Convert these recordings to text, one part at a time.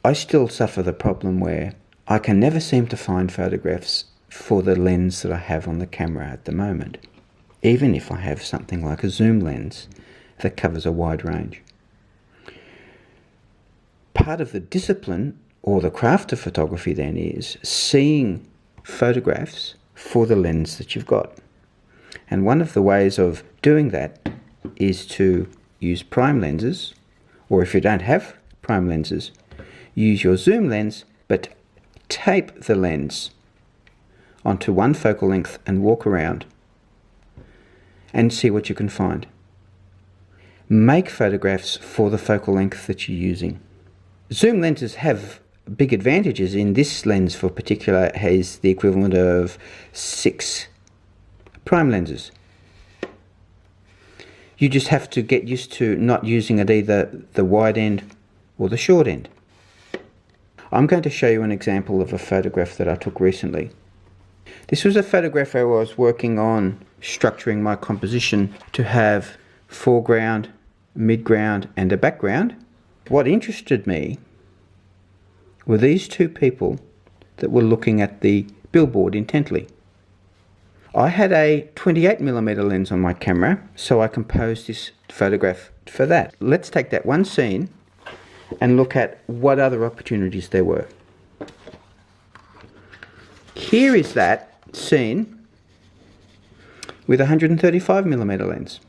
I still suffer the problem where I can never seem to find photographs for the lens that I have on the camera at the moment, even if I have something like a zoom lens that covers a wide range. Part of the discipline or the craft of photography then is seeing photographs for the lens that you've got. And one of the ways of doing that is to use prime lenses, or if you don't have prime lenses, use your zoom lens, but tape the lens onto one focal length and walk around and see what you can find. Make photographs for the focal length that you're using. Zoom lenses have big advantages. In this lens for particular has the equivalent of 6 prime lenses. You just have to get used to not using it either the wide end or the short end. I'm going to show you an example of a photograph that I took recently. This was a photograph where I was working on structuring my composition to have foreground, midground and a background. What interested me were these two people that were looking at the billboard intently. I had a 28mm lens on my camera, so I composed this photograph for that. Let's take that one scene and look at what other opportunities there were. Here is that scene with a 135mm lens.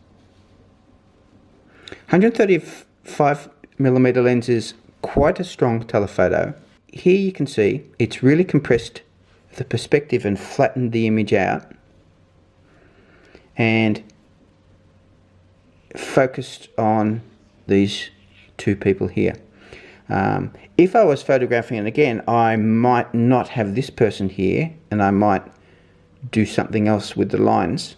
135mm lens is quite a strong telephoto. Here you can see it's really compressed the perspective and flattened the image out and focused on these two people here. If I was photographing it again, I might not have this person here and I might do something else with the lines.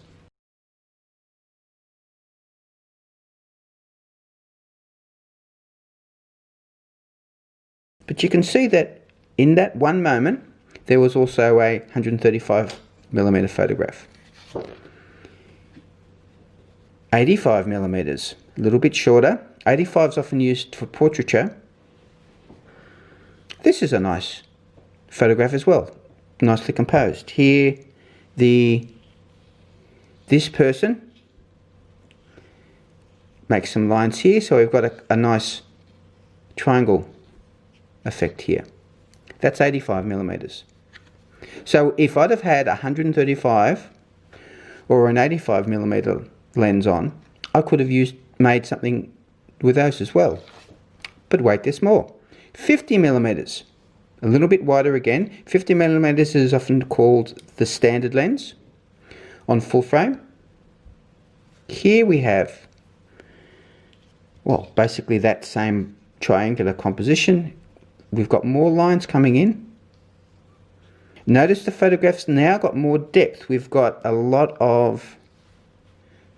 But you can see that in that one moment there was also a 135mm photograph. 85mm, a little bit shorter. 85 is often used for portraiture. This is a nice photograph as well, nicely composed. Here, this person makes some lines here, so we've got a nice triangle effect here. That's 85mm. So if I'd have had a 135 or an 85mm lens on, I could have made something with those as well. But wait, there's more. 50mm, a little bit wider again. 50mm is often called the standard lens on full frame. Here we have, well, basically that same triangular composition. We've got more lines coming in. Notice the photograph's now got more depth. We've got a lot of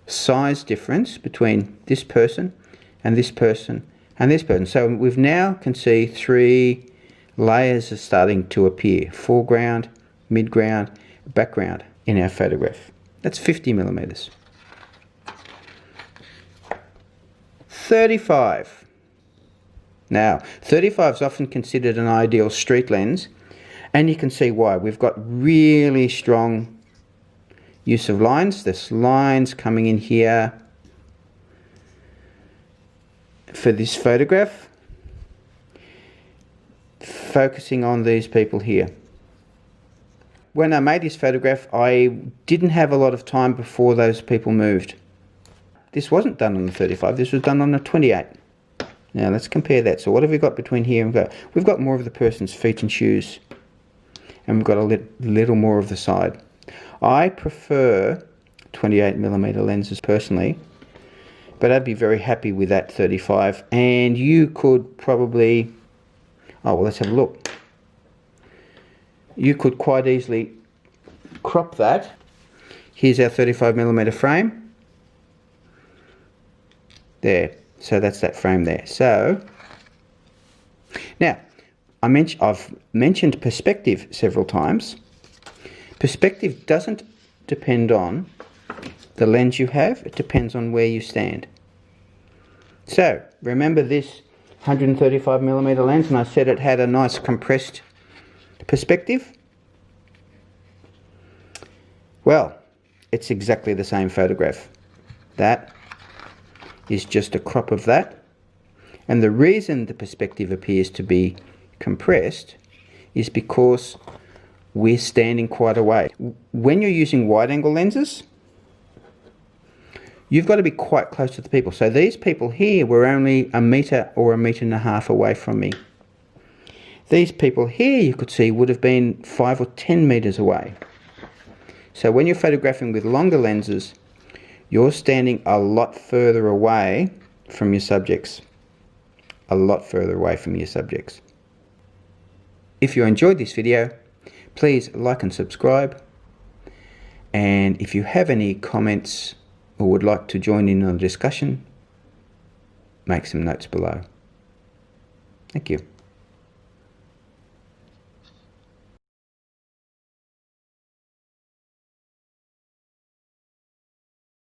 size difference between this person and this person and this person. So we've now can see 3 layers are starting to appear. Foreground, midground, background in our photograph. That's 50mm. 35. Now, 35 is often considered an ideal street lens, and you can see why. We've got really strong use of lines. There's lines coming in here for this photograph, focusing on these people here. When I made this photograph, I didn't have a lot of time before those people moved. This wasn't done on the 35, this was done on the 28. Now let's compare that. So what have we got between here and go? We've got more of the person's feet and shoes, and we've got a little more of the side. I prefer 28mm lenses personally, but I'd be very happy with that 35. And you could probably, oh well, let's have a look. You could quite easily crop that. Here's our 35mm frame. There. So that's that frame there. So now I've mentioned perspective several times. Perspective doesn't depend on the lens you have, it depends on where you stand. So remember this 135mm lens, and I said it had a nice compressed perspective. Well, it's exactly the same photograph. That is just a crop of that. And the reason the perspective appears to be compressed is because we're standing quite away. When you're using wide angle lenses, you've got to be quite close to the people. So these people here were only a metre or a metre and a half away from me. These people here, you could see, would have been 5 or 10 metres away. So when you're photographing with longer lenses, you're standing a lot further away from your subjects. A lot further away from your subjects. If you enjoyed this video, please like and subscribe. And if you have any comments or would like to join in on the discussion, make some notes below. Thank you.